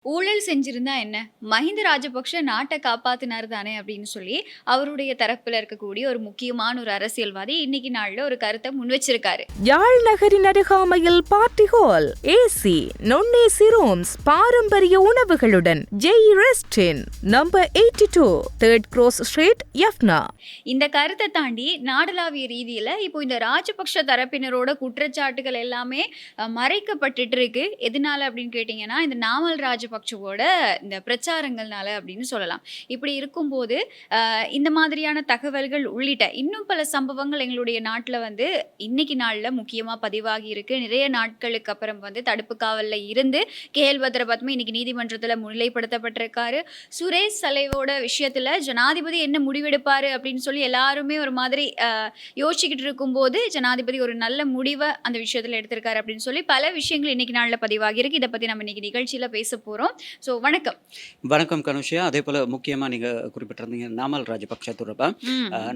ஊழல் செஞ்சிருந்தா என்ன? மஹிந்த ராஜபக்ஷ நாட்ட காப்பாத்துனாரு தானே அப்படின்னு சொல்லி, அவருடைய தரப்புல இருக்கக்கூடிய ஒரு முக்கியமான ஒரு அரசியல்வாதி இன்னைக்கு நாள்ல ஒரு கருத்த முன் வச்சிருக்காரு. யாழ் நகரின் அருகாமையில் party hall, AC, non-AC rooms, பாரம்பரிய உணவுகளுடன் ஜெய் ரெஸ்டின், number 82, 3rd Cross Street, Jaffna. இந்த கருத்தை தாண்டி நாடளாவிய ரீதியில இப்போ இந்த ராஜபக்ஷ தரப்பினரோட குற்றச்சாட்டுகள் எல்லாமே மறைக்கப்பட்டுட்டு இருக்கு. எதனால அப்படின்னு கேட்டீங்கன்னா, இந்த நாமல் ராஜபக்ஷவோட இந்த பிரச்சாரங்கள்னால அப்படின்னு சொல்லலாம். இப்படி இருக்கும்போது இந்த மாதிரியான தகவல்கள் உள்ளிட்ட இன்னும் பல சம்பவங்கள் எங்களுடைய நாட்டுல வந்து இன்னைக்கு நாள்ல முக்கியமா பதிவாகி இருக்கு. நிறைய நாட்களுக்கு அப்புறம் வந்து தடுப்பு காவல்ல இருந்து கேஎல் பத்ம இன்னைக்கு நீதிமன்றத்துல முன்னிலைப்படுத்தப்பட்டிருக்காரு. சுரேஷ் சலைவோட விஷயத்துல ஜனாதிபதி என்ன முடிவெடுப்பாரு அப்படின்னு சொல்லி எல்லாருமே ஒரு மாதிரி யோசிச்சுக்கிட்டு இருக்கும்போது ஜனாதிபதி ஒரு நல்ல முடிவை அந்த விஷயத்துல எடுத்திருக்காரு அப்படின்னு சொல்லி பல விஷயங்கள் இன்னைக்கு நாள்ல பதிவாகி இருக்கு. இதை பத்தி நம்ம இன்னைக்கு நிகழ்ச்சியில பேச போறோம். ஸோ வணக்கம். வணக்கம் கனுஷியா. அதே போல முக்கியமா நீங்க குறிப்பிட்டிருந்தீங்க நாமல் ராஜபக்ஷ தொடர்பா.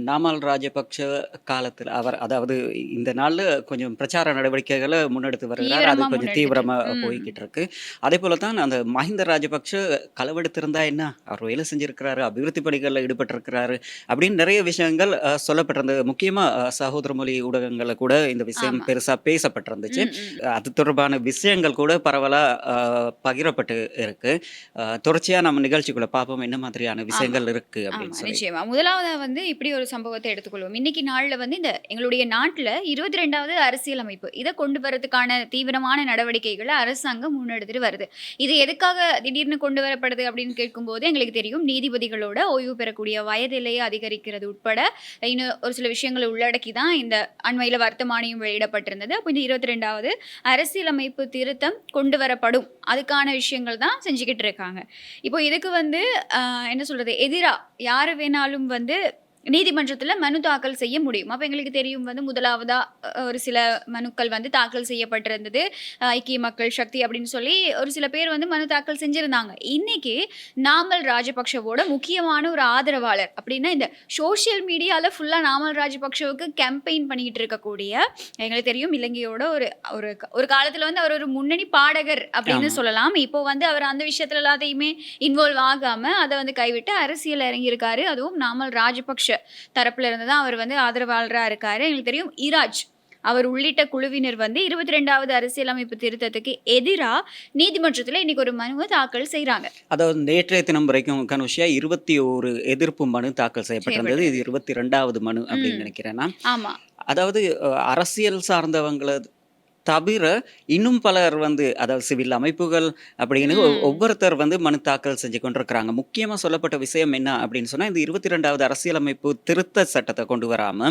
நாமல் ராஜபக்ஷ காலத்தில் அவர் அதாவது இந்த நாள்ல கொஞ்சம் பிரச்சார நடவடிக்கைகளை முன்னெடுத்து வருகிறார். அது கொஞ்சம் தீவிரமா போய்கிட்டு இருக்கு. அதே போல தான் அந்த மஹிந்த ராஜபக்ஷ களவெடுத்திருந்தா என்ன, அவர் வேலை செஞ்சிருக்கிறாரு, அபிவிருத்தி பணிகளில் ஈடுபட்டிருக்கிறாரு அப்படின்னு நிறைய விஷயங்கள் சொல்லப்பட்டிருந்தது. முக்கியமா சகோதர மொழி ஊடகங்கள்ல கூட இந்த விஷயம் பெருசா பேசப்பட்டிருந்துச்சு. அது தொடர்பான விஷயங்கள் கூட பரவலா பகிரப்பட்டு இருக்கு. தொடர்ச்சியா நம்ம நிகழ்ச்சிக்குள்ள பார்ப்போம் என்ன மாதிரியான விஷயங்கள் இருக்கு அப்படின்னு சொல்லி. நிச்சயமா முதலாவதா வந்து இப்படி ஒரு சம்பவத்தை எடுத்துக்கொள்வோம். இன்னைக்கு நாள்ல வந்து இந்த எங்களுடைய நாட்டுல 22வது அரசியலமைப்பு இதை கொண்டு வரதுக்கான தீவிரமான நடவடிக்கைகளை அரசாங்கம் முன்னெடுத்துட்டு வருது. இது எதுக்காக திடீர்னு கொண்டு வரப்படுது அப்படின்னு கேட்கும்போது எங்களுக்கு தெரியும், நீதிபதிகளோட ஓய்வு பெறக்கூடிய வயதிலேயே அதிகரிக்கிறது உட்பட இன்னும் ஒரு சில விஷயங்களை உள்ளடக்கி தான் இந்த அண்மையில வர்த்தமானியம் வெளியிடப்பட்டிருந்தது. அப்போ இந்த 22வது அரசியலமைப்பு திருத்தம் கொண்டு வரப்படும், அதுக்கான விஷயங்கள் தான் செஞ்சுக்கிட்டு இருக்காங்க. இப்போ இதுக்கு வந்து என்ன சொல்றது, எதிரா யாரு வேணாலும் வந்து நீதிமன்றத்தில் மனு தாக்கல் செய்ய முடியும். அப்போ எங்களுக்கு தெரியும் வந்து முதலாவதா ஒரு சில மனுக்கள் வந்து தாக்கல் செய்யப்பட்டிருந்தது. ஐக்கிய மக்கள் சக்தி அப்படின்னு சொல்லி ஒரு சில பேர் வந்து மனு தாக்கல் செஞ்சிருந்தாங்க. இன்னைக்கு நாமல் ராஜபக்ஷவோட முக்கியமான ஒரு ஆதரவாளர் அப்படின்னா இந்த சோசியல் மீடியாவில் ஃபுல்லாக நாமல் ராஜபக்ஷவுக்கு கேம்பெயின் பண்ணிக்கிட்டு இருக்கக்கூடிய, எங்களுக்கு தெரியும் இலங்கையோட ஒரு ஒரு ஒரு காலத்தில் வந்து அவர் ஒரு முன்னணி பாடகர் அப்படின்னு சொல்லலாம். இப்போ வந்து அவர் அந்த விஷயத்துல எல்லாத்தையுமே இன்வால்வ் ஆகாம அதை வந்து கைவிட்டு அரசியல் இறங்கியிருக்காரு. அதுவும் நாமல் ராஜபக்ஷ தரப்புல இருந்து தான் அவர் வந்து ஆதரவாளராக இருக்காரு. எங்களுக்கு தெரியும் ஈராஜ் அவர் உள்ளிட்ட குழுவினர் வந்து 22வது அரசியலமைப்பு திருத்தத்துக்கு எதிராக நீதிமன்றத்தில் இன்னைக்கு ஒரு மனுவை தாக்கல் செய்யறாங்க. அதாவது நேற்றைய தினம் வரைக்கும் கனுஷியா 21 எதிர்ப்பு மனு தாக்கல் செய்யப்பட்டிருந்தது. இது 22வது மனு அப்படின்னு நினைக்கிறேன். ஆமா, அதாவது அரசியல் சார்ந்தவங்களை தவிர இன்னும் பலர் வந்து அதாவது சிவில் அமைப்புகள் அப்படின்னு ஒவ்வொருத்தர் வந்து மனு தாக்கல் செஞ்சு கொண்டிருக்கிறாங்க. முக்கியமா சொல்லப்பட்ட விஷயம் என்ன அப்படின்னு சொன்னா, இந்த 22வது அரசியலமைப்பு திருத்த சட்டத்தை கொண்டு வராம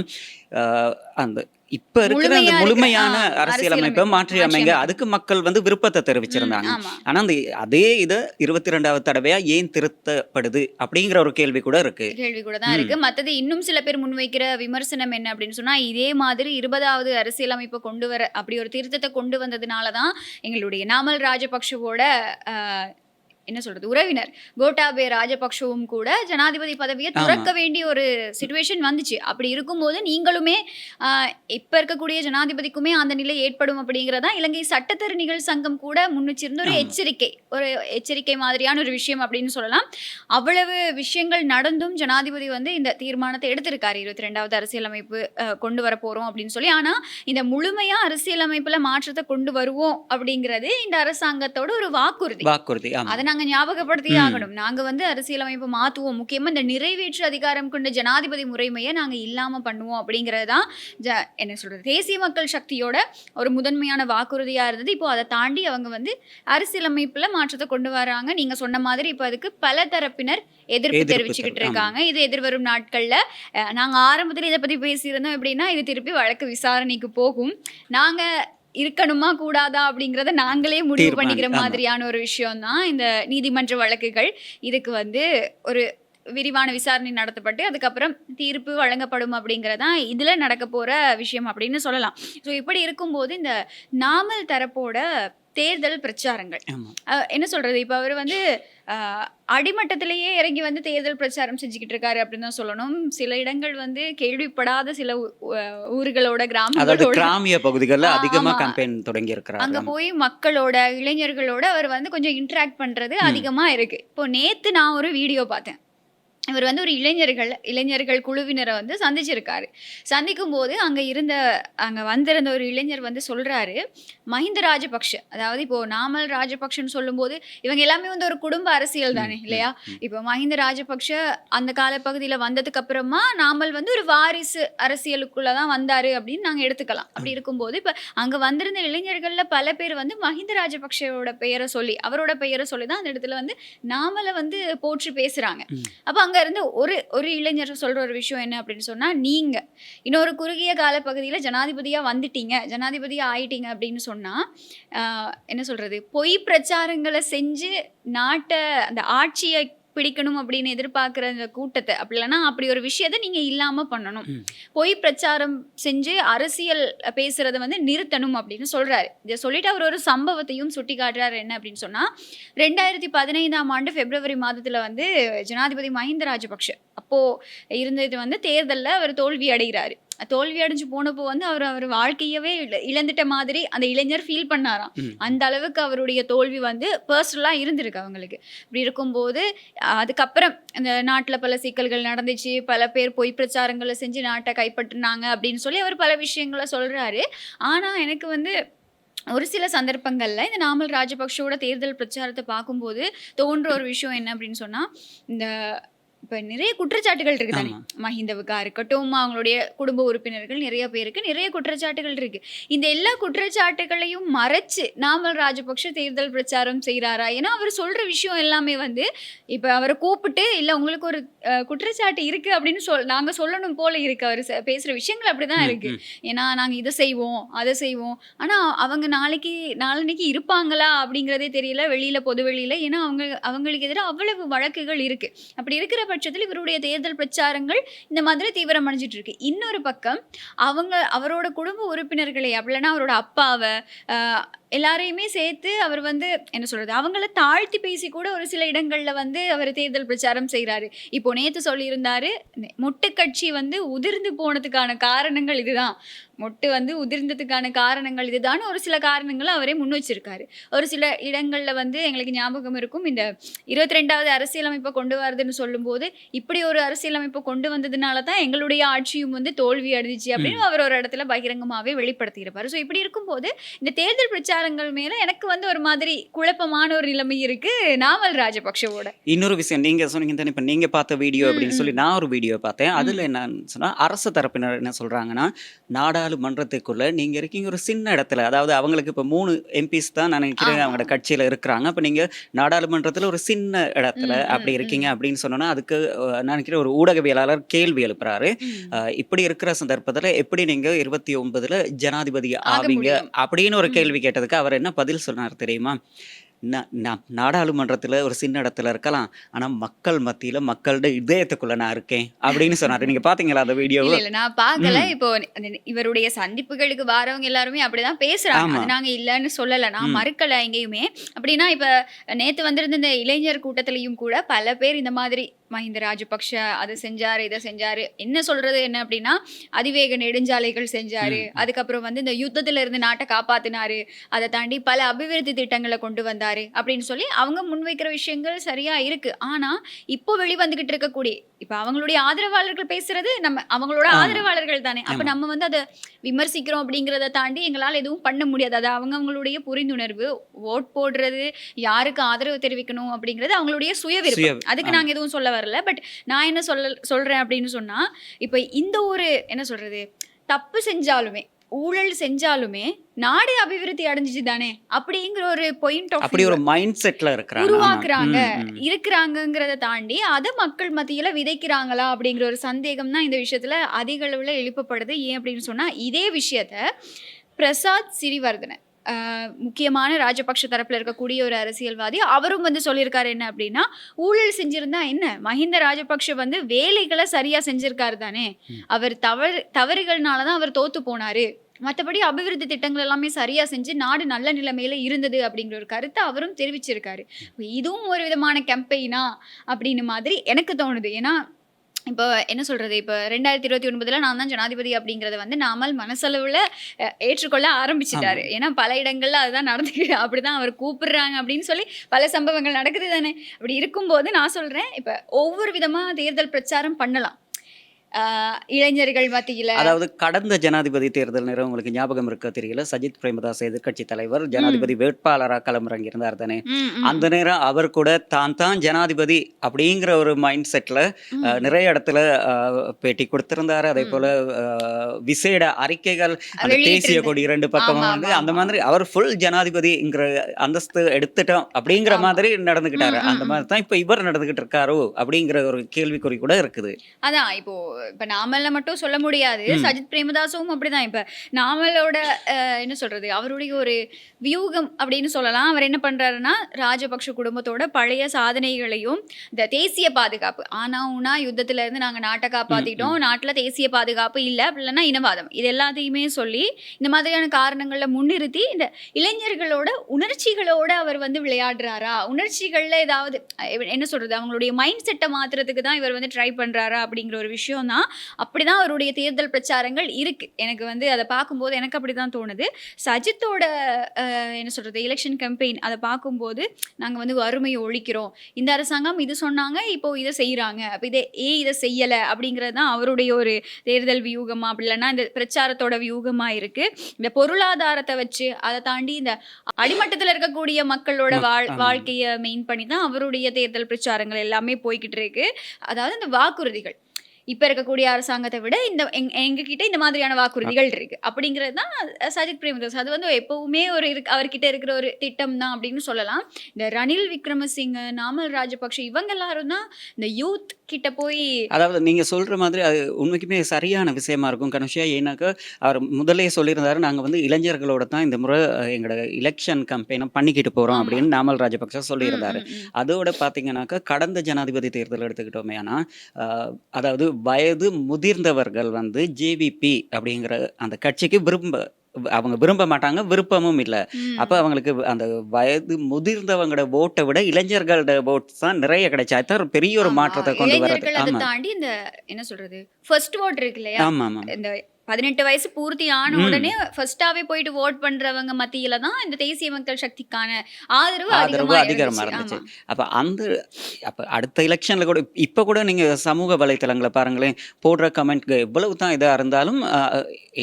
அந்த இப்ப இருக்கிற அந்த முழுமையான அரசியலமைப்பை மாற்றி அமைங்க, அதுக்கு மக்கள் வந்து விருப்பத்தை தெரிவிச்சிருந்தாங்க. ஆனா அந்த அதே இதை 22வது தடவையா ஏன் திருத்தப்படுது அப்படிங்கிற ஒரு கேள்வி கூட தான் இருக்கு. மத்தது இன்னும் சில பேர் முன்வைக்கிற விமர்சனம் என்ன அப்படின்னு சொன்னா, இதே மாதிரி 20வது அரசியலமைப்பை கொண்டு வர அப்படி ஒரு திருத்தத்தை கொண்டு வந்ததுனாலதான் எங்களுடைய நாமல் ராஜபக்ஷவோட என்ன சொல்றது உறவினர் கோட்டாபே ராஜபக்ஷவும் கூட ஜனாதிபதி பதவியை துறக்க வேண்டிய ஒரு சிச்சுவேஷன் வந்துச்சு. அப்படி இருக்கும்போது நீங்களுமே இப்ப இருக்கக்கூடிய ஜனாதிபதிக்குமே அந்த நிலை ஏற்படும் அப்படிங்கிறதா இலங்கை சட்டத்தரணிகள் சங்கம் கூட முன்னிச்சிருந்த ஒரு எச்சரிக்கை மாதிரியான ஒரு விஷயம் அப்படின்னு சொல்லலாம். அவ்வளவு விஷயங்கள் நடந்தும் ஜனாதிபதி வந்து இந்த தீர்மானத்தை எடுத்திருக்காரு, 22வது அரசியலமைப்பு கொண்டு வர போறோம் அப்படின்னு சொல்லி. ஆனா இந்த முழுமையா அரசியலமைப்புல மாற்றத்தை கொண்டு வருவோம் அப்படிங்கிறது இந்த அரசாங்கத்தோட ஒரு வாக்குறுதி. அதை நாங்க ஞாபகப்படுத்தி ஆகணும். நாங்க வந்து அரசியலமைப்பு மாத்துவோம், முக்கியமா இந்த நிறைவேற்று அதிகாரம் கொண்ட ஜனாதிபதி முறைமையை நாங்க இல்லாம பண்ணுவோம் அப்படிங்கறதுதான் என்ன சொல்றது தேசிய மக்கள் சக்தியோட ஒரு முதன்மையான வாக்குறுதியா இருந்தது. இப்போ அதை தாண்டி அவங்க வந்து அரசியலமைப்புல மாற்றத்தை கொண்டு வராங்க. நீங்க சொன்ன மாதிரி இப்போ அதுக்கு பல தரப்பினர் எதிர்ப்பு தெரிவிச்சுக்கிட்டு இருக்காங்க. இது எதிர்வரும் நாட்கள்ல நாங்க ஆரம்பத்துல இதை பத்தி பேசியிருந்தோம். எப்படின்னா இது திருப்பி வழக்கு விசாரணைக்கு போகும், நாங்க இருக்கணுமா கூடாதா அப்படிங்கிறத நாங்களே முடிவு பண்ணிக்கிற மாதிரியான ஒரு விஷயம் தான் இந்த நீதிமன்ற வழக்குகள். இதுக்கு வந்து ஒரு விரிவான விசாரணை நடத்தப்பட்டு அதுக்கப்புறம் தீர்ப்பு வழங்கப்படும் அப்படிங்கிறதான் இதில் நடக்க போகிற விஷயம் அப்படின்னு சொல்லலாம். ஸோ இப்படி இருக்கும்போது இந்த நாமல் தரப்போட தேர்தல் பிரச்சாரங்கள். ஆமா. என்ன சொல்றது, இப்ப அவர் வந்து அடிமட்டத்திலேயே இறங்கி வந்து தேர்தல் பிரச்சாரம் செஞ்சுக்கிட்டு இருக்காரு அப்படின்னு தான் சொல்லணும். சில இடங்கள் வந்து கேள்விப்படாத சில ஊர்களோட, அதாவது கிராமங்களோட கிராமிய பகுதிகளில் அதிகமா ஆமா. கேம்பெயின் தொடங்கி இருக்கிறார். அங்க போய் மக்களோட, இளைஞர்களோட அவர் வந்து கொஞ்சம் இன்டராக்ட் பண்றது அதிகமா இருக்கு. இப்போ நேத்து நான் ஒரு வீடியோ பார்த்தேன். இவர் வந்து ஒரு இளைஞர்கள் குழுவினரை வந்து சந்திச்சிருக்காரு. சந்திக்கும் போது அங்க வந்திருந்த ஒரு இளைஞர் வந்து சொல்றாரு, மஹிந்த ராஜபக்ஷ, அதாவது இப்போ நாமல் ராஜபக்ஷன்னு சொல்லும்போது இவங்க எல்லாமே வந்து ஒரு குடும்ப அரசியல் தானே இல்லையா? இப்போ மஹிந்த ராஜபக்ஷ அந்த காலப்பகுதியில வந்ததுக்கு அப்புறமா நாமல் வந்து ஒரு வாரிசு அரசியலுக்குள்ளதான் வந்தாரு அப்படின்னு நாங்க எடுத்துக்கலாம். அப்படி இருக்கும்போது இப்ப அங்க வந்திருந்த இளைஞர்கள்ல பல பேர் வந்து மஹிந்த ராஜபக்ஷவோட பெயரை சொல்லி, அவரோட பெயரை சொல்லிதான் அந்த இடத்துல வந்து நாமலை வந்து போற்றி பேசுறாங்க. அப்ப அங்க இருந்து ஒரு இளைஞர் சொல்ற ஒரு விஷயம் என்ன அப்படின்னு சொன்னா, நீங்க இன்னொரு குறுகிய கால பகுதியில ஜனாதிபதியா வந்துட்டீங்க, ஜனாதிபதியா ஆயிட்டீங்க அப்படின்னு சொன்னா என்ன சொல்றது, பொய் பிரச்சாரங்களை செஞ்சு நாட்டை, அந்த ஆட்சியை பிடிக்கணும் அப்படின்னு எதிர்பார்க்குற அந்த கூட்டத்தை, அப்படி இல்லைன்னா அப்படி ஒரு விஷயத்த நீங்க இல்லாம பண்ணணும். பொய் பிரச்சாரம் செஞ்சு அரசியல் பேசுறதை வந்து நிறுத்தணும் அப்படின்னு சொல்றாரு. இதை சொல்லிட்டு அவர் ஒரு சம்பவத்தையும் சுட்டி காட்டுறாரு. என்ன அப்படின்னு சொன்னா, 2015 பிப்ரவரி மாதத்துல வந்து ஜனாதிபதி மஹிந்த ராஜபக்ஷ அப்போ இருந்தது வந்து தேர்தல்ல அவர் தோல்வி அடைகிறாரு. தோல்வி அடைஞ்சு போனப்போ வந்து அவர் வாழ்க்கையவே இழந்துட்ட மாதிரி அந்த இளைஞர் ஃபீல் பண்ணாராம். அந்த அளவுக்கு அவருடைய தோல்வி வந்து பர்சனலா இருந்திருக்கு அவங்களுக்கு. இப்படி இருக்கும்போது அதுக்கப்புறம் இந்த நாட்டுல பல சிக்கல்கள் நடந்துச்சு, பல பேர் பொய் பிரச்சாரங்களை செஞ்சு நாட்டை கைப்பற்றினாங்க அப்படின்னு சொல்லி அவர் பல விஷயங்களை சொல்றாரு. ஆனா எனக்கு வந்து ஒரு சில சந்தர்ப்பங்கள்ல இந்த நாமல் ராஜபக்ஷோட தேர்தல் பிரச்சாரத்தை பார்க்கும்போது தோன்ற ஒரு விஷயம் என்ன அப்படின்னு சொன்னா, இந்த இப்போ நிறைய குற்றச்சாட்டுகள் இருக்கு தானே, மஹிந்தவுக்கா இருக்கட்டும், அவங்களுடைய குடும்ப உறுப்பினர்கள் நிறைய பேருக்கு நிறைய குற்றச்சாட்டுகள் இருக்கு. இந்த எல்லா குற்றச்சாட்டுகளையும் மறைச்சு நாமல் ராஜபக்ஷ தேர்தல் பிரச்சாரம் செய்யறாரா? ஏன்னா அவர் சொல்ற விஷயம் எல்லாமே வந்து இப்ப அவரை கூப்பிட்டு, இல்ல உங்களுக்கு ஒரு குற்றச்சாட்டு இருக்கு அப்படின்னு நாங்க சொல்லணும் போல இருக்கு. அவர் பேசுற விஷயங்கள் அப்படிதான் இருக்கு. ஏன்னா நாங்க இதை செய்வோம், அதை செய்வோம், ஆனா அவங்க நாளைக்கு இருப்பாங்களா அப்படிங்கிறதே தெரியல வெளியில, பொது வெளியில. ஏன்னா அவங்களுக்கு எதிராக அவ்வளவு வழக்குகள் இருக்கு. அப்படி இருக்கிற பட்சத்தில் இவருடைய தேர்தல் பிரச்சாரங்கள் இந்த மாதிரி தீவிரம் அடைஞ்சிட்டு இருக்கு. இன்னொரு பக்கம் அவரோட குடும்ப உறுப்பினர்களை, அப்படின்னா அவரோட அப்பாவை, எல்லாரையுமே சேர்த்து அவர் வந்து என்ன சொல்றது, அவங்கள தாழ்த்தி பேசி கூட ஒரு சில இடங்கள்ல வந்து அவர் தேர்தல் பிரச்சாரம் செய்யறாரு. இப்போ நேத்து சொல்லியிருந்தாரு, மொட்டு கட்சி வந்து உதிர்ந்து போனதுக்கான காரணங்கள் இதுதான், மொட்டு வந்து உதிர்ந்ததுக்கான காரணங்கள் இதுதான், ஒரு சில காரணங்களை அவரே முன் வச்சிருக்காரு. ஒரு சில இடங்கள்ல வந்து எங்களுக்கு ஞாபகம் இருக்கும், இந்த 22வது அரசியலமைப்பை கொண்டு வரதுன்னு சொல்லும்போது, இப்படி ஒரு அரசியலமைப்பை கொண்டு வந்ததுனால தான் எங்களுடைய ஆட்சியும் வந்து தோல்வி அடைஞ்சிச்சு அப்படின்னு அவர் ஒரு இடத்துல பகிரங்கமாவே வெளிப்படுத்தி இருப்பாரு. ஸோ இப்படி இருக்கும்போது இந்த தேர்தல் பிரச்சாரங்கள் மேல எனக்கு வந்து ஒரு மாதிரி குழப்பமான ஒரு நிலைமை இருக்கு நாமல் ராஜபக்ஷவோட. இன்னொரு விஷயம் நீங்க சொன்னீங்க தானே, இப்ப நீங்க பார்த்த வீடியோ அப்படின்னு சொல்லி நான் ஒரு வீடியோ பார்த்தேன். அதுல என்னன்னு சொன்னா, அரசு தரப்பினர் என்ன சொல்றாங்கன்னா, நாடாளுமன்றத்துக்குள்ள நீங்க இருக்கீங்க ஒரு சின்ன இடத்துல, அதாவது அவங்களுக்கு இப்ப 3 எம்பிஸ் தான் நான் நினைக்கிறேன் அவங்களோட கட்சியில இருக்கிறாங்க. அப்ப நீங்க நாடாளுமன்றத்துல ஒரு சின்ன இடத்துல அப்படி இருக்கீங்க அப்படின்னு சொன்னோன்னா, அதுக்கு நான் நினைக்கிறேன் ஒரு ஊடகவியலாளர் கேள்வி எழுப்புறாரு. இப்படி இருக்கிற சந்தர்ப்பத்துல எப்படி நீங்க 29ல ஜனாதிபதி ஆவீங்க அப்படின்னு ஒரு கேள்வி கேட்டதுக்கு அவர் என்ன பதில் சொன்னார் தெரியுமா? நாடாளுமன்றத்துல ஒரு சின்ன இடத்துல இருக்கலாம், ஆனா மக்கள் மத்தியில, மக்களோட இதயத்துக்குள்ள நான் இருக்கேன் அப்படின்னு சொன்னாரு. நீங்க பாத்தீங்களா அந்த வீடியோ? இல்ல நான் பார்க்கல. இப்போ இவருடைய சந்திப்புகளுக்கு வரவங்க எல்லாருமே அப்படிதான் பேசுறாங்க. நாங்க இல்லன்னு சொல்லல, நான் மறுக்கல எங்கேயுமே. அப்படின்னா இப்ப நேத்து வந்திருந்த இந்த இளைஞர் கூட்டத்திலையும் கூட பல பேர் இந்த மாதிரி மஹிந்த ராஜபக்ஷ அதை செஞ்சாரு, இதை செஞ்சாரு, என்ன சொல்றது என்ன அப்படின்னா அதிவேக நெடுஞ்சாலைகள் செஞ்சாரு, அதுக்கப்புறம் வந்து இந்த யுத்தத்துல இருந்து நாட்டை காப்பாத்தினாரு, அதை தாண்டி பல அபிவிருத்தி திட்டங்களை கொண்டு வந்தாரு அப்படின்னு சொல்லி அவங்க முன்வைக்கிற விஷயங்கள் சரியா இருக்கு. ஆனா இப்போ வெளிவந்துகிட்டு இருக்கக்கூடிய இப்ப அவங்களுடைய ஆதரவாளர்கள் பேசுறது அவங்களோட ஆதரவாளர்கள் தானே. அப்ப நம்ம வந்து அதை விமர்சிக்கிறோம் அப்படிங்கிறத தாண்டி எங்களால் எதுவும் பண்ண முடியாது. அது அவங்களுடைய புரிந்துணர்வு, ஓட் போடுறது, யாருக்கு ஆதரவு தெரிவிக்கணும் அப்படிங்கிறது அவங்களுடைய சுய விருப்பம். அதுக்கு நாங்க எதுவும் சொல்ல வரல. பட் நான் என்ன சொல்றேன் அப்படின்னு சொன்னா, இப்ப இந்த ஒரு என்ன சொல்றது, தப்பு செஞ்சாலுமே, ஊழல் செஞ்சாலுமே நாடு அபிவிருத்தி அடைஞ்சிச்சு தானே அப்படிங்கிற ஒரு பாயிண்ட் ஆஃப் அப்படி ஒரு மைண்ட் செட்ல இருக்கிறாங்கிறத தாண்டி அதை மக்கள் மத்தியில விதைக்கிறாங்களா அப்படிங்கிற ஒரு சந்தேகம் தான் இந்த விஷயத்துல அதிக அளவுல எழுப்பப்படுது. ஏன் அப்படின்னு சொன்னா, இதே விஷயத்த பிரசாத் சிறிவர்தன, முக்கியமான ராஜபக்ஷ தரப்புல இருக்கக்கூடிய ஒரு அரசியல்வாதி, அவரும் வந்து சொல்லியிருக்காரு. என்ன அப்படின்னா, ஊழல் செஞ்சிருந்தா என்ன, மஹிந்த ராஜபக்ஷ வந்து வேலைகளை சரியா செஞ்சிருக்காரு தானே, அவர் தவறுகள்னாலதான் அவர் தோத்து போனாரு, மத்தபடி அபிவிருத்தி திட்டங்கள் எல்லாமே சரியா செஞ்சு நாடு நல்ல நிலைமையில இருந்தது அப்படிங்கிற ஒரு கருத்தை அவரும் தெரிவிச்சிருக்காரு. இதுவும் ஒரு விதமான கேம்பெயினா அப்படின்னு மாதிரி எனக்கு தோணுது. ஏன்னா இப்போ என்ன சொல்றது, இப்போ 2029 நான் தான் ஜனாதிபதி அப்படிங்கறத வந்து நாமல் மனசளவுல ஏற்றுக்கொள்ள ஆரம்பிச்சிட்டாரு. ஏன்னா பல இடங்கள்ல அதுதான் நடந்துக்கு, அப்படிதான் அவர் கூப்பிடுறாங்க அப்படின்னு சொல்லி பல சம்பவங்கள் நடக்குது தானே. அப்படி இருக்கும்போது நான் சொல்றேன், இப்ப ஒவ்வொரு விதமா தேர்தல் பிரச்சாரம் பண்ணலாம். இளைஞர்கள் மத்தியில அதாவது கடந்த ஜனாதிபதி தேர்தல் நேரம் உங்களுக்கு ஞாபகம் இருக்க தெரியல, சஜித் பிரேமதாஸ் எதிர்க்கட்சி தலைவர் ஜனாதிபதி வேட்பாளராக களமிறங்கி இருந்தார் தானே. அந்த நேரம் அவர் கூட தான் ஜனாதிபதி அப்படிங்கிற ஒரு மைண்ட் செட்ல நிறைய இடத்துல பேட்டி கொடுத்திருந்தாரு. அதே போல விசேட அறிக்கைகள், அந்த தேசிய கொடி 2 பக்கமும் வந்து அந்த மாதிரி அவர் ஃபுல் ஜனாதிபதிங்கிற அந்தஸ்து எடுத்துட்டோம் அப்படிங்கிற மாதிரி நடந்துகிட்டாரு. அந்த மாதிரி தான் இப்ப இவர் நடந்துகிட்டு இருக்காரோ அப்படிங்கிற ஒரு கேள்விக்குறி கூட இருக்குது. அதான் இப்போ இப்ப நாமல்ல மட்டும் சொல்ல முடியாது, சஜித் பிரேமதாசும் அப்படிதான். இப்ப நாமலோட என்ன சொல்றது, அவருடைய ஒரு வியூகம் அப்படின்னு சொல்லலாம். அவர் என்ன பண்றாருன்னா, ராஜபக்ஷ குடும்பத்தோட பழைய சாதனைகளையும், இந்த தேசிய பாதுகாப்பு, ஆனா உனா யுத்தத்துல இருந்து நாங்க நாட்டை காப்பாத்திட்டோம், நாட்டுல தேசிய பாதுகாப்பு இல்ல, அப்படி இல்லைன்னா இனவாதம், இது எல்லாத்தையுமே சொல்லி இந்த மாதிரியான காரணங்களை முன்னிறுத்தி இந்த இளைஞர்களோட உணர்ச்சிகளோட அவர் வந்து விளையாடுறாரா, உணர்ச்சிகள்ல ஏதாவது என்ன சொல்றது, அவங்களுடைய மைண்ட் செட்டை மாத்துறதுக்கு தான் இவர் வந்து ட்ரை பண்றாரா அப்படிங்கிற ஒரு விஷயம் தான். அப்படிதான் அவருடைய தேர்தல் பிரச்சாரங்கள் இருக்கு. எனக்கு வந்து அதை பார்க்கும்போது எனக்கு அப்படிதான் தோணுது. சஜித்தோட என்ன சொல்றது, எலெக்ஷன் கேம்பெயின் அதை பார்க்கும்போது நாங்க வந்து வறுமையை ஒழிக்கிறோம், இந்த அரசாங்கம் இது சொன்னாங்க, இப்போ இதை செய்யறாங்க, அப்ப இதை செய்யல அப்படிங்கிறது தான் அவருடைய ஒரு தேர்தல் வியூகமா, அப்படி இல்லைன்னா இந்த பிரச்சாரத்தோட வியூகமா இருக்கு. இந்த பொருளாதாரத்தை வச்சு அதை தாண்டி இந்த அடிமட்டத்தில் இருக்கக்கூடிய மக்களோட வாழ்க்கையை மெயின் பண்ணி தான் அவருடைய தேர்தல் பிரச்சாரங்கள் எல்லாமே போய்கிட்டு இருக்கு. அதாவது இந்த வாக்குறுதிகள் இப்ப இருக்கக்கூடிய அரசாங்கத்தை விட இந்த எங்க கிட்ட இந்த மாதிரியான வாக்குறுதிகள் இருக்கு அப்படிங்கிறது தான் சஜித் பிரேமதாஸ். அது வந்து எப்பவுமே ஒரு அவர்கிட்ட இருக்கிற ஒரு திட்டம் தான் அப்படின்னு சொல்லலாம். இந்த ரணில் விக்ரமசிங்க, நாமல் ராஜபக்ஷ இவங்க எல்லாரும் தான் இந்த யூத் கிட்ட போய், அதாவது நீங்க சொல்ற மாதிரி அது உண்மைக்குமே சரியான விஷயமா இருக்கும் கனுஷியா. ஏன்னாக்கா அவர் முதலே சொல்லியிருந்தாரு, நாங்க வந்து இளைஞர்களோட தான் இந்த முறை எங்களோட எலெக்ஷன் கம்பெயினை பண்ணிக்கிட்டு போறோம் அப்படின்னு நாமல் ராஜபக்ஷ சொல்லியிருந்தாரு. அதோட பாத்தீங்கன்னாக்கா கடந்த ஜனாதிபதி தேர்தல் எடுத்துக்கிட்டோமே, ஆனா அதாவது வயது முதிர்ந்தவர்கள் வந்து ஜேவிபி அப்படிங்கிற அந்த கட்சிக்கு அவங்க விரும்ப மாட்டாங்க, விருப்பமும் இல்லை. அப்ப அவங்களுக்கு அந்த வயது முதிர்ந்தவங்களோட ஓட்டை விட இளைஞர்களோட ஓட் தான் நிறைய கிடைச்சா ஒரு பெரிய ஒரு மாற்றத்தை கொண்டு வரது. அதை தாண்டி இந்த என்ன சொல்றது, ஃபர்ஸ்ட் ஓட் இருக்கு இல்லையா, இந்த 18 வயசு பூர்த்தி ஆன உடனே ஃபர்ஸ்டாவே போயிட்டு ஓட் பண்றவங்க மத்தியில தான் இந்த தேசிய மக்கள் சக்திக்கான ஆதரவு அதிகமா இருந்துச்சு. அப்ப அடுத்த எலெக்ஷன்ல கூட இப்ப கூட நீங்க சமூக வலைத்தளங்களை பாருங்களேன், போடுற கமெண்ட் எவ்வளவு தான் இதா இருந்தாலும்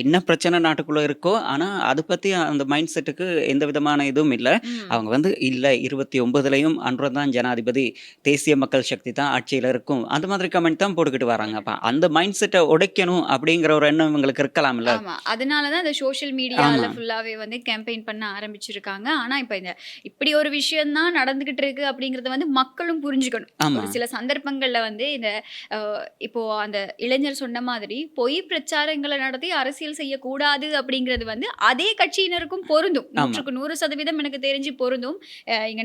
என்ன பிரச்சனை நாட்டுக்குள்ள இருக்கோ, ஆனா அதை பத்தி அந்த மைண்ட் செட்டுக்கு எந்த விதமான இதுவும் இல்லை. அவங்க வந்து இல்ல 29லயும் அன்றும் தான் ஜனாதிபதி, தேசிய மக்கள் சக்தி தான் ஆட்சியில இருக்கும், அந்த மாதிரி கமெண்ட் தான் போட்டுக்கிட்டு வராங்க. அப்ப அந்த மைண்ட் செட்டை உடைக்கணும் அப்படிங்கிற ஒரு எண்ணம் இருக்கலாம்ல. ஆமா, அதனாலதான் இந்த சோஷியல் மீடியால ஃபுல்லாவே வந்து கேம்பெயின் பண்ண ஆரம்பிச்சிருக்காங்க. ஆனா இப்ப இந்த இப்படி ஒரு விஷயம் தான் நடந்துகிட்டு இருக்கு அப்படிங்கறத வந்து மக்களும் புரிஞ்சுக்கணும். ஒரு சில சந்தர்ப்பங்கள்ல வந்து இந்த இப்போ அந்த இளைஞர் சொன்ன மாதிரி பொய் பிரச்சாரங்களை நடத்தி அரசியல் செய்யக்கூடாது அப்படிங்கிறது வந்து அதே கட்சியினருக்கும் பொருந்தும். 100% எனக்கு தெரிஞ்சு பொருந்தும். இங்க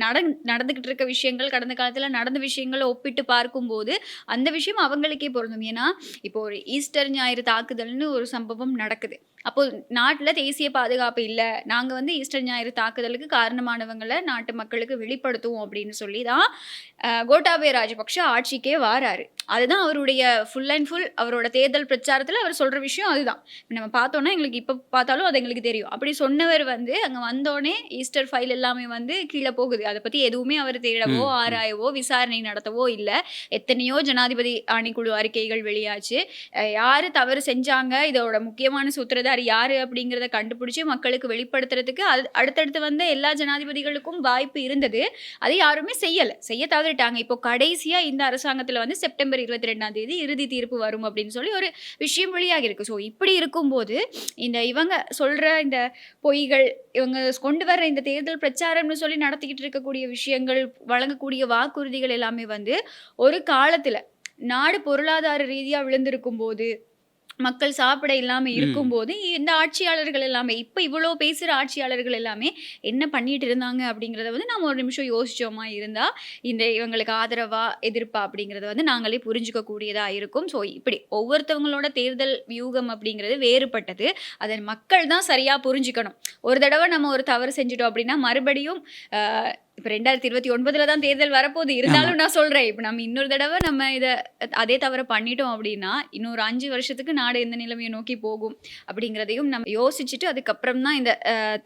நடந்துகிட்டு இருக்க விஷயங்கள், கடந்த காலத்துல நடந்த விஷயங்களை ஒப்பிட்டு பார்க்கும்போது அந்த விஷயம் அவங்களுக்கே பொருந்தும். ஏன்னா இப்போ ஒரு ஈஸ்டர் ஞாயிறு தாக்குதல்னு ஒரு சம்பவம் நடக்குது. அப்போ நாட்டுல தேசிய பாதுகாப்பு இல்ல, நாங்க வந்து ஈஸ்டர் ஞாயிறு தாக்குதலுக்கு காரணமானவங்களை நாட்டு மக்களுக்கு வெளிப்படுத்துவோம் அப்படின்னு சொல்லி தான் கோட்டாபய ராஜபக்ஷ ஆட்சிக்கே வாராரு. அதுதான் அவருடைய ஃபுல் அண்ட் ஃபுல் அவரோட தேர்தல் பிரச்சாரத்துல அவர் சொல்ற விஷயம் அதுதான். நம்ம பார்த்தோம்னா எங்களுக்கு இப்ப பார்த்தாலும் அது எங்களுக்கு தெரியும். அப்படி சொன்னவர் வந்து அங்க வந்தோடனே ஈஸ்டர் ஃபைல் எல்லாமே வந்து கீழே போகுது. அதை பத்தி எதுவுமே அவர் தேடவோ ஆராயவோ விசாரணை நடத்தவோ இல்லை. எத்தனையோ ஜனாதிபதி ஆணைக்குழு அறிக்கைகள் வெளியாச்சு. யாரு தவறு செஞ்சாங்க, இதோட முக்கியமான சூத்திரதாரி யாரு அப்படிங்கிறத கண்டுபிடிச்சு மக்களுக்கு வெளிப்படுத்துறதுக்கு அடுத்தடுத்து வந்த எல்லா ஜனாதிபதிகளுக்கும் வாய்ப்பு இருந்தது. அது யாருமே செய்ய தவறிட்டாங்க. இப்போ கடைசியா இந்த அரசாங்கத்துல வந்து செப்டம்பர் 22 இறுதி தீர்ப்பு வரும் அப்படின்னு சொல்லி ஒரு விஷயம் வெளியாகி இருக்கு. ஸோ இப்படி இருக்கும்போது இவங்க சொல்ற இந்த பொய்கள், இவங்க கொண்டு வர்ற இந்த தேர்தல் பிரச்சாரம்னு சொல்லி நடத்திக்கிட்டு இருக்கக்கூடிய விஷயங்கள், வழங்கக்கூடிய வாக்குறுதிகள் எல்லாமே வந்து ஒரு காலத்துல நாடு பொருளாதார ரீதியா விழுந்திருக்கும் போது, மக்கள் சாப்பிட இல்லாம இருக்கும்போது, இந்த ஆட்சியாளர்கள் எல்லாமே இப்ப இவ்வளோ பேசுற ஆட்சியாளர்கள் எல்லாமே என்ன பண்ணிட்டு இருந்தாங்க அப்படிங்கிறத வந்து நம்ம ஒரு நிமிஷம் யோசிச்சோமா இருந்தா, இந்த இவங்களுக்கு ஆதரவா, எதிர்ப்பா அப்படிங்கிறத வந்து நாங்களே புரிஞ்சுக்க கூடியதா இருக்கும். ஸோ இப்படி ஒவ்வொருத்தவங்களோட தேர்தல் வியூகம் அப்படிங்கிறது வேறுபட்டது. அத மக்கள் தான் சரியா புரிஞ்சுக்கணும். ஒரு தடவ நம்ம ஒரு தவறு செஞ்சுட்டோம் அப்படின்னா, மறுபடியும் அ இப்ப 2029ல தான் தேர்தல் வரப்போகுது. ஆமா. இருந்தாலும் நான் சொல்றேன். இப்ப நம்ம இன்னொரு தடவ நம்ம இத அதே தவற பண்ணிட்டோம் அப்படின்னா, இன்னொரு 5 வருஷத்துக்கு நாடு எந்த நிலைமைய நோக்கி போகும் அப்படிங்கிறதையும் நம்ம யோசிச்சுட்டு, அதுக்கப்புறம் தான் இந்த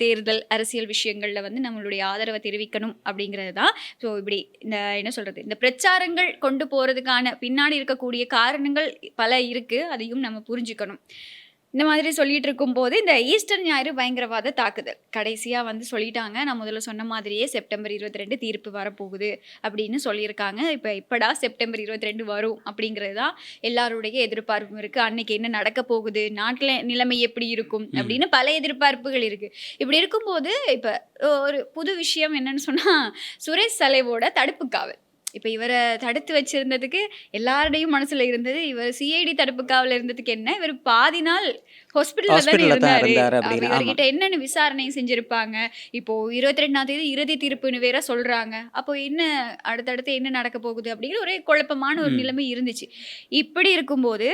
தேர்தல், அரசியல் விஷயங்கள்ல வந்து நம்மளுடைய ஆதரவ தெரிவிக்கணும் அப்படிங்கிறது தான். ஸோ இப்படி இந்த என்ன சொல்றது? இந்த பிரச்சாரங்கள் கொண்டு போறதுக்கான பின்னாடி இருக்கக்கூடிய காரணங்கள் பல இருக்கு. அதையும் நம்ம புரிஞ்சுக்கணும். இந்த மாதிரி சொல்லிட்டு இருக்கும்போது, இந்த ஈஸ்டர் ஞாயிறு பயங்கரவாத தாக்குதல். கடைசியா வந்து சொல்லிட்டாங்க. நான் முதல்ல சொன்ன மாதிரியே செப்டம்பர் 22 தீர்ப்பு வரப்போகுது அப்படின்னு சொல்லியிருக்காங்க. எப்படா செப்டம்பர் 22 வரும் அப்படிங்கிறது தான் எல்லாருடைய எதிர்பார்ப்பும் இருக்கு. அன்னைக்கு என்ன நடக்க போகுது? நாட்டுல நிலைமை எப்படி இருக்கும்? அப்படின்னு பல எதிர்பார்ப்புகள் இருக்கு. இப்படி இருக்கும்போது, இப்ப ஒரு புது விஷயம் என்னன்னு சொன்னா, சுரேஷ் சலைவோட தடுப்பு காவல். இப்ப இவர தடுத்து வச்சிருந்ததுக்கு எல்லாருடையும் மனசுல இருந்தது, இவர் சிஐடி தடுப்பு காவல்ல இருந்ததுக்கு என்ன? இவர் பாதி நாள் ஹாஸ்பிட்டல்ல தானே ஹாஸ்பிட்டல்ல தான் இருந்தாரு. இருந்தாரு அப்ப அப்படின்னு. ஆமா. இவர்கிட்ட என்னன்னு விசாரணை செஞ்சிருப்பாங்க. இப்போ 22ஆம் தேதி இறுதி தீர்ப்புன்னு வேற சொல்றாங்க. அப்போ என்ன அடுத்தடுத்து என்ன நடக்க போகுது அப்படிங்கிற ஒரே குழப்பமான ஒரு நிலைமை இருந்துச்சு. இப்படி இருக்கும்போது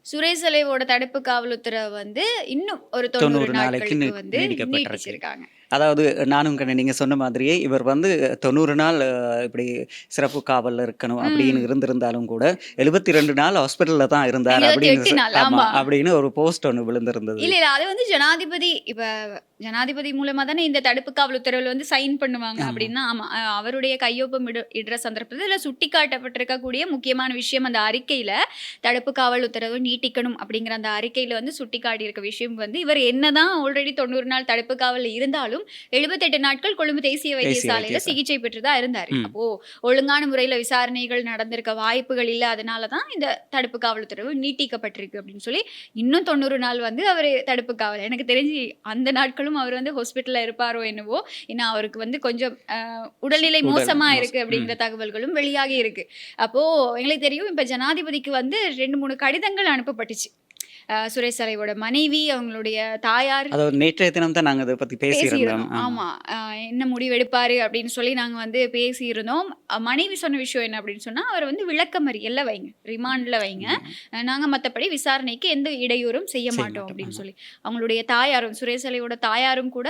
சுரேஷ் சலைவோட தடுப்பு காவல் உத்தரவு வந்து இன்னும் ஒரு 90 90 நாளைக்கு நாட்களுக்கு வந்து நீடிக்கப்பட்டிருக்கு. நீட்டிச்சிருக்காங்க. அதாவது நானும் கண்ணு நீங்க சொன்ன மாதிரியே இவர் வந்து 90 நாள் இப்படி சிறப்பு காவல்ல இருக்கணும் அப்படின்னு ம். இருந்திருந்தாலும் கூட 72 நாள் ஹாஸ்பிட்டல்ல தான் இருந்தார் 78 அப்படின்னு நாள். ஆமா ஆமா. அப்படின்னு ஒரு போஸ்ட் ஒன்று விழுந்திருந்தது. இல்ல, இல்ல. அது வந்து ஜனாதிபதி ஜனாதிபதி மூலமா தானே இந்த தடுப்பு காவல் உத்தரவுல வந்து சைன் பண்ணுவாங்க ஆமா. அப்படின்னா, ஆமா. அவருடைய கையொப்பம் இடுற சந்தர்ப்பத்துல இதுல சுட்டிக்காட்டப்பட்டிருக்கக்கூடிய முக்கியமான விஷயம் அந்த அறிக்கையில தடுப்பு காவல் உத்தரவு நீட்டிக்கணும் அப்படிங்கிற அந்த அறிக்கையில வந்து சுட்டிக்காட்டி இருக்க விஷயம் வந்து இவர் என்னதான் ஆல்ரெடி 90 நாள் தடுப்பு காவல்ல இருந்தாலும் 78 நாட்கள் கொழும்பு தேசிய வைத்தியசாலையில வைத்தியசாலை. சிகிச்சை பெற்று தான் இருந்தாரு. ம். அப்போ ஒழுங்கான முறையில விசாரணைகள் நடந்திருக்க வாய்ப்புகள் இல்ல. அதனால தான் இந்த தடுப்பு காவல் உத்தரவு நீட்டிக்கப்பட்டிருக்கு அப்படின்னு சொல்லி இன்னும் 90 நாள் வந்து அவரு தடுப்பு காவல். எனக்கு தெரிஞ்சு அந்த நாட்களும் அவர் வந்து ஹாஸ்பிட்டல்ல இருப்பாரோ என்னவோ. ஏன்னா அவருக்கு வந்து கொஞ்சம் உடல்நிலை உடல் மோசமா மோசம். இருக்கு அப்படிங்கிற தகவல்களும் வெளியாகி இருக்கு. அப்போ எங்களுக்கு தெரியும் இப்ப ஜனாதிபதிக்கு வந்து 2, 3 கடிதங்கள் அனுப்பப்பட்டுச்சு. சுரேஷ் சலைவோட மனைவி, அவங்களுடைய தாயார் அதாவது நேற்றைய தினம் தான் நாங்க இதை பத்தி பேசியிருந்தோம். பேசியிருந்தோம். ஆமா. என்ன முடிவு எடுப்பாரு அப்படின்னு சொல்லி நாங்க வந்து பேசியிருந்தோம். மனைவி சொன்ன விஷயம் என்ன அப்படின்னு சொன்னா, அவர வந்து விளக்கமறியல்ல வைங்க. ரிமாண்ட்ல வைங்க. நாங்க மத்தபடி விசாரணைக்கு எந்த இடையூறும் செய்ய செய்ய மாட்டோம் மாட்டோம். அப்படின்னு ஆமா. சொல்லி. அவங்களுடைய தாயாரும் சுரேஷ் சலையோட தாயாரும் கூட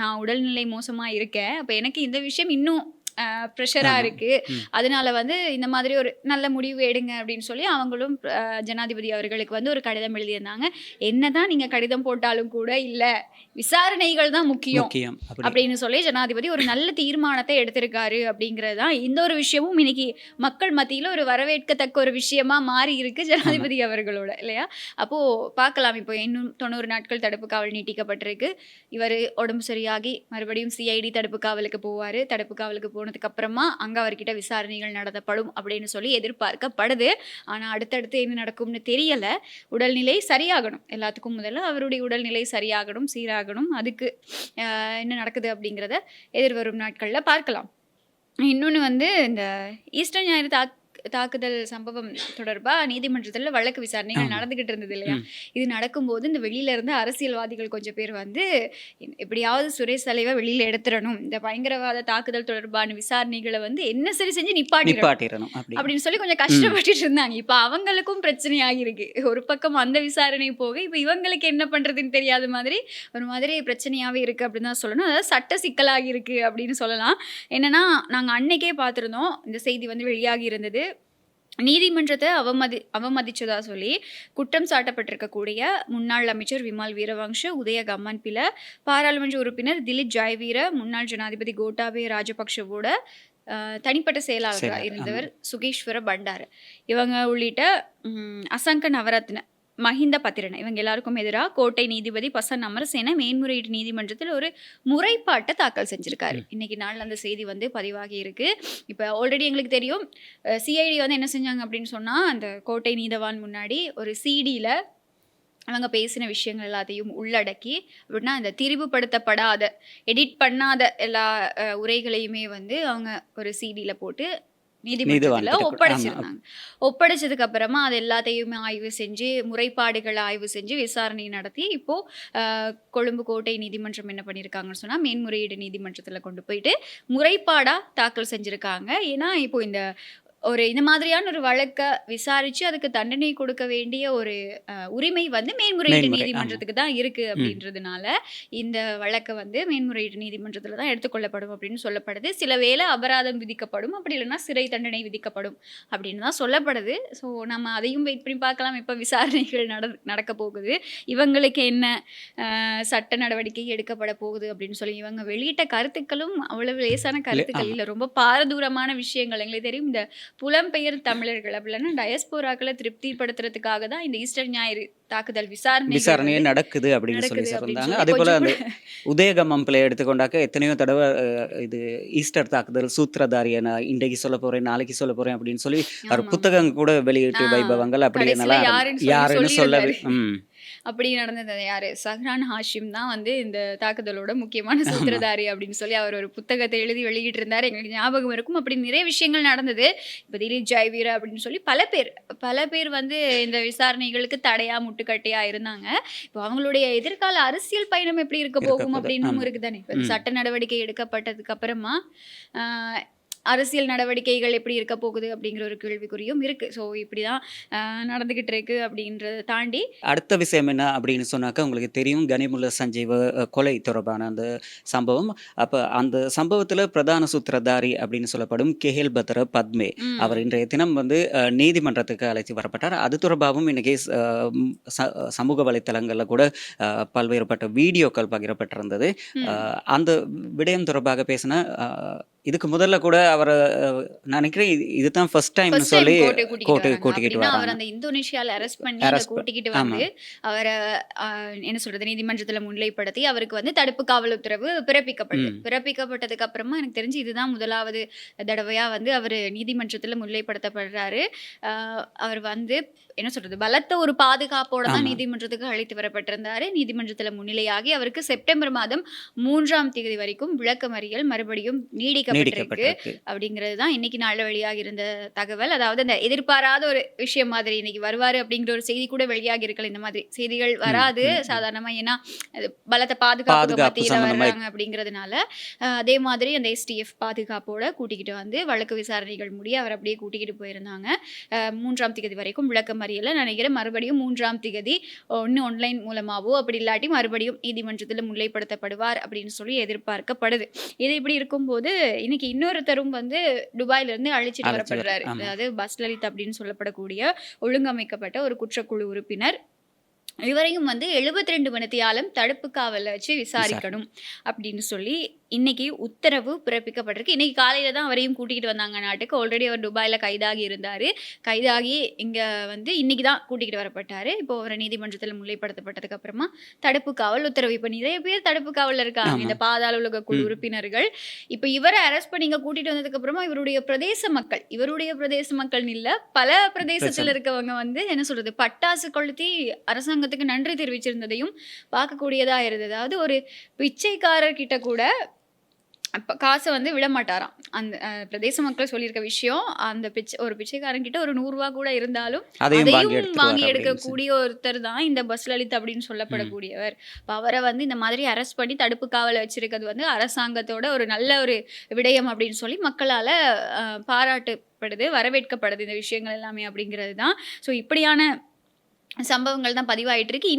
நான் உடல்நிலை மோசமா இருக்கேன். அப்ப எனக்கு இந்த விஷயம் இன்னும் ப்ரெஷரா ஆமா. இருக்கு. ம். அதனால வந்து இந்த மாதிரி ஒரு நல்ல முடிவு எடுங்க அப்படின்னு சொல்லி அவங்களும் ஜனாதிபதி அவர்களுக்கு வந்து ஒரு கடிதம் எழுதியிருந்தாங்க. என்னதான் நீங்க கடிதம் போட்டாலும் கூட இல்ல விசாரணைகள் தான் முக்கியம் முக்கியம் அப்படி. அப்படின்னு சொல்லி ஜனாதிபதி ஒரு நல்ல தீர்மானத்தை எடுத்திருக்காரு அப்படிங்கிறது தான் இந்த ஒரு விஷயமும் இன்னைக்கு மக்கள் மத்தியில ஒரு வரவேற்கத்தக்க ஒரு விஷயமா மாறி இருக்கு ஜனாதிபதி அவர்களோட இல்லையா? அப்போ பார்க்கலாம். இப்போ இன்னும் 90 நாட்கள் தடுப்பு காவல் நீட்டிக்கப்பட்டிருக்கு. இவர் உடம்பு சரியாகி மறுபடியும் சிஐடி தடுப்பு காவலுக்கு போவாரு. தடுப்பு காவலுக்கு போனதுக்கு அப்புறமா அங்க அவர்கிட்ட விசாரணைகள் நடத்தப்படும் அப்படின்னு சொல்லி எதிர்பார்க்கப்படுது. ஆனா அடுத்தடுத்து என்ன நடக்கும்னு தெரியல. உடல்நிலை சரியாகணும். எல்லாத்துக்கும் முதல்ல அவருடைய உடல்நிலை சரியாகணும், சீராகணும். அதுக்கு என்ன நடக்குது அப்படிங்கிறத எதிர்வரும் நாட்கள்ல பார்க்கலாம். இன்னொன்னு வந்து இந்த ஈஸ்டர் ஞாயிறு தாக்குதல் சம்பவம் தொடர்பா நீதிமன்றத்துல வழக்கு விசாரணைகள் ஆமா. நடந்துகிட்டு இருந்தது இல்லையா? ம். இது நடக்கும்போது இந்த வெளியில இருந்து அரசியல்வாதிகள் கொஞ்சம் பேர் வந்து எப்படியாவது சுரேஷ் தலைவா வெளியில எடுத்துறணும். இந்த பயங்கரவாத தாக்குதல் தொடர்பான விசாரணைகளை வந்து என்ன சரி செஞ்சு நிப்பாட்டிடணும் நிப்பாட்டிடணும் அப்படி. அப்படின்னு சொல்லி கொஞ்சம் கஷ்டப்பட்டுட்டு இருந்தாங்க. இப்ப அவங்களுக்கும் பிரச்சனை ஆகியிருக்கு. ஒரு பக்கம் அந்த விசாரணை போக இப்ப இவங்களுக்கு என்ன பண்றதுன்னு தெரியாத மாதிரி ஒரு மாதிரி பிரச்சனையாவே இருக்கு அப்படின்னு தான் சொல்லணும். அதாவது சட்ட சிக்கலாகி இருக்கு அப்படின்னு சொல்லலாம். என்னன்னா நாங்க அன்னைக்கே பார்த்திருந்தோம். இந்த செய்தி வந்து வெளியாகி இருந்தது. நீதிமன்றத்தை அவமதிச்சதா சொல்லி குற்றம் சாட்டப்பட்டிருக்கக்கூடிய முன்னாள் அமைச்சர் விமல் வீரவங்ச, உதய கம்மன்பில, பாராளுமன்ற உறுப்பினர் திலீப் ஜெயவீர, முன்னாள் ஜனாதிபதி கோட்டாபய ராஜபக்ஷவோட தனிப்பட்ட செயலாளராக இருந்தவர் சுகேஸ்வர பண்டார, இவங்க உள்ளிட்ட அசங்க நவரத்ன, மஹிந்த பத்திரன இவங்க எல்லாருக்கும் எதிராக கோட்டை நீதிபதி பசன் அமரசேன மேன்முறையீட்டு நீதிமன்றத்தில் ஒரு முறைப்பாட்டை தாக்கல் செஞ்சிருக்காரு. இன்னைக்கு நாள் அந்த செய்தி வந்து பதிவாகி இருக்கு. இப்போ ஆல்ரெடி எங்களுக்கு தெரியும் சிஐடி வந்து என்ன செஞ்சாங்க அப்படின்னு சொன்னா, அந்த கோட்டை நீதவான் முன்னாடி ஒரு சிடியில் அவங்க பேசின விஷயங்கள் எல்லாத்தையும் உள்ளடக்கி அப்படின்னா அந்த திரிவுபடுத்தப்படாத எடிட் பண்ணாத எல்லா உரைகளையுமே வந்து அவங்க ஒரு சிடியில் போட்டு நீதிமன்றத்துல நீதிவான்கிட்ட ஒப்படைச்சிருந்தாங்க. ஒப்படைச்சதுக்கு அப்புறமா அது எல்லாத்தையுமே ஆய்வு செஞ்சு, முறைப்பாடுகள ஆய்வு செஞ்சு, விசாரணை நடத்தி, இப்போ கொழும்பு கோட்டை நீதிமன்றம் என்ன பண்ணியிருக்காங்கன்னு சொன்னா, மேன்முறையீடு நீதிமன்றத்துல கொண்டு போயிட்டு முறைப்பாடா தாக்கல் செஞ்சிருக்காங்க. ஏன்னா, இப்போ இந்த மாதிரியான ஒரு வழக்க விசாரிச்சு அதுக்கு தண்டனை கொடுக்க வேண்டிய ஒரு உரிமை வந்து மேன்முறையீடு மேன்முறை. ஆமா. நீதிமன்றத்துக்கு தான் இருக்கு அப்படின்றதுனால, இந்த வழக்க வந்து மேன்முறையீடு நீதிமன்றத்துல தான் எடுத்துக்கொள்ளப்படும் அப்படின்னு சொல்லப்படுது. சில வேளை அபராதம் விதிக்கப்படும். அப்படி இல்லைன்னா சிறை தண்டனை விதிக்கப்படும் அப்படின்னு தான் சொல்லப்படுது. ஸோ நம்ம அதையும் வெயிட் பண்ணி பார்க்கலாம். எப்ப விசாரணைகள் நடக்க போகுது, இவங்களுக்கு என்ன சட்ட நடவடிக்கை எடுக்கப்பட போகுது அப்படின்னு சொல்லி இவங்க வெளியிட்ட கருத்துக்களும் அவ்வளவு லேசான கருத்துக்கள் ஆமா. இல்ல. ரொம்ப பாரதூரமான விஷயங்கள். எங்களுக்கு தெரியும், இந்த புலம்பெயர் தமிழர்கள் அப்படின்னா டயஸ்போராக்களை திருப்திப்படுத்துறதுக்காக தான் இந்த ஈஸ்டர் ஞாயிறு தாக்குதல் விசாரணையே விசாரணையே நடக்குது அப்படின்னு சொல்லி நடக்குது அப்படின்னு சொல்லியிருந்தாங்க. சொல்லி அதே போல கொஞ்சம் அந்த கூட உதயகமம் பிள்ளை எடுத்துக்கொண்டாக்க எத்தனையோ தடவை இது ஈஸ்டர் தாக்குதல் சூத்திரதாரியை நான் இன்றைக்கு சொல்ல போறேன், நாளைக்கு சொல்ல போறேன் அப்படின்னு சொல்லி அவர் ஆமா. புத்தகம் கூட வெளியிட்டு ஆ, வைபவங்கள் அப்படி கடைசியில நல்லா யாருன்னு சொல்லி யாருன்னு சொல்லவே சொல்லியிருந்தாரு. அப்படி நடந்தது. யாரு? சஹ்ரான் ஹாஷிம் தான் வந்து இந்த தாக்குதலோட முக்கியமான சூத்திரதாரி அப்படின்னு சொல்லி அவர் ஒரு புத்தகத்தை எழுதி வெளியிட்டு இருந்தார். எங்களுக்கு ஞாபகம் இருக்கும். அப்படி நிறைய விஷயங்கள் நடந்தது. இப்போ திலீப் ஜெயவீர அப்படின்னு சொல்லி பல பேர் வந்து இந்த விசாரணைகளுக்கு தடையா முட்டுக்கட்டையா இருந்தாங்க. இப்போ அவங்களுடைய எதிர்கால அரசியல் பயணம் எப்படி இருக்க போகும் போகுது. அப்படின்னு ஆமா. இருக்குதானே. இப்போ சட்ட நடவடிக்கை எடுக்கப்பட்டதுக்கு அப்புறமா ஆஹ் அரசியல் நடவடிக்கைகள் எப்படி இருக்க போகுது அப்படிங்கிற ஒரு கேள்விக்குறியும் இருக்கு. ஸோ இப்படிதான் நடந்துகிட்டு இருக்கு அப்படின்றத தாண்டி அடுத்த விஷயம் என்ன அப்படின்னு சொன்னாக்கா உங்களுக்கு தெரியும், கனிமுல்ல சஞ்சீவ கொலை தொடர்பான அந்த சம்பவம். அப்போ அந்த சம்பவத்தில் பிரதான சூத்திரதாரி அப்படின்னு சொல்லப்படும் கெஹில் பத்ர பத்மே அவர் இன்றைய தினம் வந்து நீதிமன்றத்துக்கு அழைத்து வரப்பட்டார். அது தொடர்பாகவும் இன்னைக்கு சமூக வலைத்தளங்களில் கூட பல்வேறுபட்ட வீடியோக்கள் பகிரப்பட்டிருந்தது. அந்த விடயம் தொடர்பாக பேசின இதுக்கு முதல்ல கூட அவரை நினைக்கிறேன் இதுதான் ஃபர்ஸ்ட் டைம் சொல்லி கோர்ட்டு கூட்டிக்கிட்டு அவர் வராங்க. அந்த இந்தோனேஷியால அரெஸ்ட் பண்ணி அதை கூட்டிக்கிட்டு வந்து அவரை என்ன சொல்றது நீதிமன்றத்துல முன்னிலைப்படுத்தி அவருக்கு வந்து தடுப்பு காவல் உத்தரவு பிறப்பிக்கப்பட்டதுக்கு அப்புறமா எனக்கு தெரிஞ்சு இதுதான் முதலாவது தடவையா வந்து அவர் நீதிமன்றத்துல முன்னிலைப்படுத்தப்படுறாரு. அவர் வந்து என்ன சொல்றது பலத்த ஒரு பாதுகாப்போட தான் நீதிமன்றத்துக்கு அழைத்து வரப்பட்டிருந்தாரு. நீதிமன்றத்துல முன்னிலையாகி அவருக்கு செப்டம்பர் மாதம் 3ஆம் தேதி வரைக்கும் விளக்கமறியல் மறுபடியும் நீடிக்கப்பட்டிருக்கு அப்படிங்கிறது தான் இன்னைக்கு நாளில் வெளியாகி இருந்த தகவல். அதாவது அந்த எதிர்பாராத ஒரு விஷயம் மாதிரி இன்னைக்கு வருவாரு அப்படிங்கிற ஒரு செய்தி கூட வெளியாகி இருக்கல. இந்த மாதிரி செய்திகள் வராது சாதாரணமா. ஏன்னா பலத்த பாதுகாப்பு மத்தியில வர்றாங்க அப்படிங்கிறதுனால. அதே மாதிரி அந்த STF பாதுகாப்போட கூட்டிக்கிட்டு வந்து வழக்கு விசாரணைகள் முடிய அவர் அப்படியே கூட்டிக்கிட்டு போயிருந்தாங்க. 3ஆம் தேதி வரைக்கும் விளக்கமறியல நினைக்கிறேன். மறுபடியும் 3ஆம் தேதி ஒன்று ஆன்லைன் மூலமாவோ அப்படி இல்லாட்டி மறுபடியும் நீதிமன்றத்தில் முன்னிலைப்படுத்தப்படுவார் அப்படின்னு சொல்லி எதிர்பார்க்கப்படுது. இது இப்படி இருக்கும்போது இன்னைக்கு இன்னொருத்தரும் வந்து துபாயில இருந்து அழைச்சிட்டு வரப்படுறாரு. அதாவது பஸ்லலித் அப்படின்னு சொல்லப்படக்கூடிய ஒழுங்கமைக்கப்பட்ட ஒரு குற்றக்குழு உறுப்பினர். இவரையும் வந்து 72 மணித்தியாலம் தடுப்பு காவல வச்சு விசாரிக்கணும் அப்படின்னு சொல்லி இன்னைக்கு உத்தரவு பிறப்பிக்கப்பட்டிருக்கு. இன்னைக்கு காலையில தான் அவரையும் கூட்டிகிட்டு வந்தாங்க நாட்டுக்கு. ஆல்ரெடி அவர் துபாயில கைதாகி இருந்தாரு. கைதாகி இங்க வந்து இன்னைக்கு தான் கூட்டிகிட்டு வரப்பட்டாரு. இப்போ அவரை நீதிமன்றத்தில் முன்னிலைப்படுத்தப்பட்டதுக்கு அப்புறமா தடுப்பு காவல் உத்தரவு. இப்போ நிறைய பேர் தடுப்பு காவல்ல இருக்காங்க இந்த பாதாள உலக குழு உறுப்பினர்கள். இப்போ இவரை அரெஸ்ட் பண்ணி இங்க கூட்டிட்டு வந்ததுக்கு அப்புறமா இவருடைய பிரதேச மக்கள் இல்ல பல பிரதேசத்துல இருக்கவங்க வந்து என்ன சொல்றது பட்டாசு கொளுத்தி அரசாங்கத்துக்கு நன்றி தெரிவிச்சிருந்ததையும் பார்க்கக்கூடியதா இருந்தது. அதாவது ஒரு பிச்சைக்காரர்கிட்ட கூட காசை வந்து விட மாட்டாராம். அந்த பிரதேச மக்கள் சொல்லியிருக்க விஷயம், அந்த ஒரு பிச்சைக்காரன் கிட்ட ஒரு 100 ரூபா கூட இருந்தாலும் அதையும் வாங்கி எடுக்கக்கூடிய ஒருத்தர் தான் இந்த பஸ்லலித் அப்படின்னு சொல்லப்படக்கூடியவர். அவரை வந்து இந்த மாதிரி அரெஸ்ட் பண்ணி தடுப்பு காவல வச்சிருக்கிறது வந்து அரசாங்கத்தோட ஒரு நல்ல ஒரு விடயம் அப்படின்னு சொல்லி மக்களால பாராட்டப்படுது, வரவேற்கப்படுது இந்த விஷயங்கள் எல்லாமே அப்படிங்கிறது தான். ஸோ இப்படியான சம்பவங்கள் தான் பதிவாயிட்டு இருக்கு.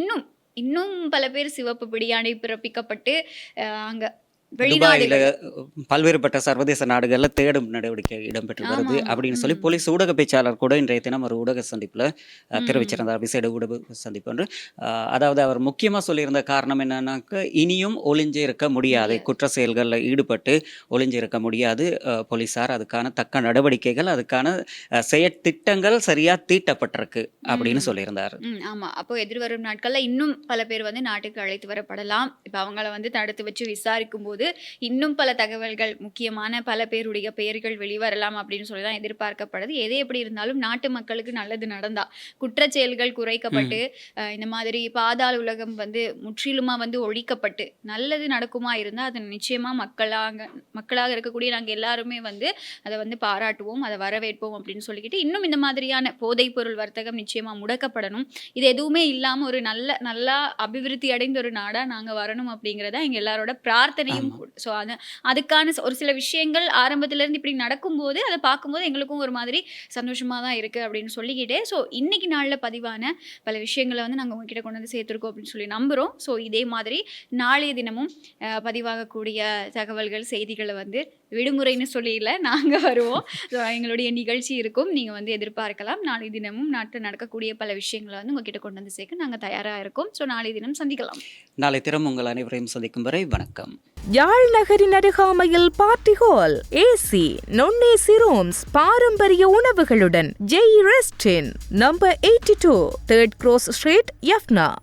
இன்னும் பல பேர் சிவப்பு பிடியாணை பிறப்பிக்கப்பட்டு அங்க துபாயில பல்வேறுபட்ட சர்வதேச நாடுகள்ல தேடும் நடவடிக்கை இடம்பெற்று வருது அப்படின்னு சொல்லி போலீஸ் ஊடக பேச்சாளர் கூட இன்றைய தினம் ஒரு ஊடக சந்திப்புல தெரிவிச்சிருந்தார். விசேட ஊடக சந்திப்பு என்று. அதாவது அவர் முக்கியமா சொல்லியிருந்த காரணம் என்னன்னாக்க இனியும் ஒளிஞ்சு இருக்க முடியாது, குற்ற செயல்கள்ல ஈடுபட்டு ஒளிஞ்சு இருக்க முடியாது. போலீசார் அதுக்கான தக்க நடவடிக்கைகள் அதுக்கான செயற்திட்டங்கள் சரியா தீட்டப்பட்டிருக்கு அப்படின்னு சொல்லியிருந்தார். ஆமா. அப்போ எதிர்வரும் நாட்கள்ல இன்னும் பல பேர் வந்து நாட்டுக்கு அழைத்து வரப்படலாம். இப்ப அவங்கள வந்து தடுத்து வச்சு விசாரிக்கும் போது பொழுது இன்னும் பல தகவல்கள், முக்கியமான பல பேருடைய பெயர்கள் வெளிவரலாம் அப்படின்னு சொல்லி தான் எதிர்பார்க்கப்படுது. எது எப்படி இருந்தாலும் நாட்டு மக்களுக்கு நல்லது நடந்தா, குற்றச் செயல்கள் குறைக்கப்பட்டு இந்த மாதிரி பாதாள உலகம் வந்து முற்றிலுமா வந்து ஒழிக்கப்பட்டு நல்லது நடக்குமா இருந்தால் அது நிச்சயமாக மக்களாக இருக்கக்கூடிய நாங்கள் எல்லாருமே வந்து அதை வந்து பாராட்டுவோம், அதை வரவேற்போம் அப்படின்னு சொல்லிக்கிட்டு, இன்னும் இந்த மாதிரியான போதைப் பொருள் வர்த்தகம் நிச்சயமாக முடக்கப்படணும். இது எதுவுமே இல்லாமல் ஒரு நல்லா அபிவிருத்தி அடைந்த ஒரு நாடாக நாங்கள் வரணும் அப்படிங்கிறதா எங்கள் எல்லாரோட பிரார்த்தனையும் கூட. ஸோ அதுக்கான ஒரு சில விஷயங்கள் ஆரம்பத்திலேருந்து இப்படி நடக்கும்போது அதை பார்க்கும்போது எங்களுக்கும் ஒரு மாதிரி சந்தோஷமாக தான் இருக்குது அப்படின்னு சொல்லிக்கிட்டே, ஸோ இன்னைக்கு நாளில் பதிவான பல விஷயங்களை வந்து நாங்கள் உங்ககிட்ட கொண்டு வந்து சேர்த்துருக்கோம் அப்படின்னு சொல்லி நம்புகிறோம். ஸோ இதே மாதிரி நாளைய தினமும் பதிவாகக்கூடிய தகவல்கள், செய்திகளை வந்து விடுமுறைன்னு சொல்லியில நாங்கள் வருவோம். ஸோ எங்களுடைய நிகழ்ச்சி இருக்கும், நீங்கள் வந்து எதிர்பார்க்கலாம். நாளை தினமும் நாட்டில் நடக்கக்கூடிய பல விஷயங்களை வந்து உங்ககிட்ட கொண்டு வந்து சேர்க்க நாங்கள் தயாராக இருக்கோம். ஸோ நாளை தினம் சந்திக்கலாம். நாளை தினம் உங்கள் அனைவரையும் சந்திக்கும் வரை வணக்கம். யாழ் நகரின் அருகாமையில் party hall, AC, non-AC rooms, பாரம்பரிய உணவுகளுடன் ஜெய் ரெஸ்டின், number 82, 3rd Cross Street, Jaffna.